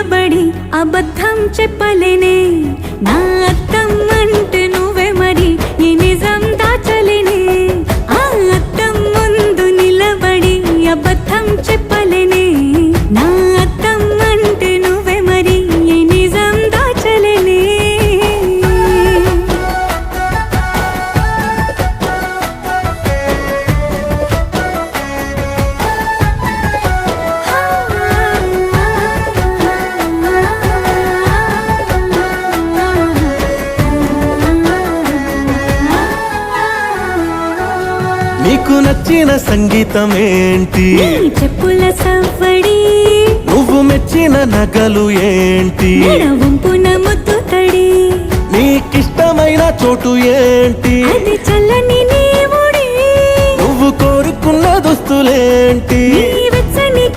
నిలబడి అబద్ధం చెప్పలేనే నా అద్దం అంటే నువ్వే మరి ఈ నిజం దాచలేనే ఆ అద్దం ముందు నిలబడి అబద్ధం చెప్పలేనే నా అద్దం అంటే నువ్వే మరి ఈ నిజం దాచలేనే నీకు నచ్చిన సంగీతం ఏంటి నీ చెప్పుల సవ్వడి నువ్వు మెచ్చిన నగలు ఏంటి వంపున ముద్దు తడి నీకిష్టమైన చోటు ఏంటి అది చల్లని నీ ఒడి నువ్వు కోరుకున్న దుస్తులేంటి నీ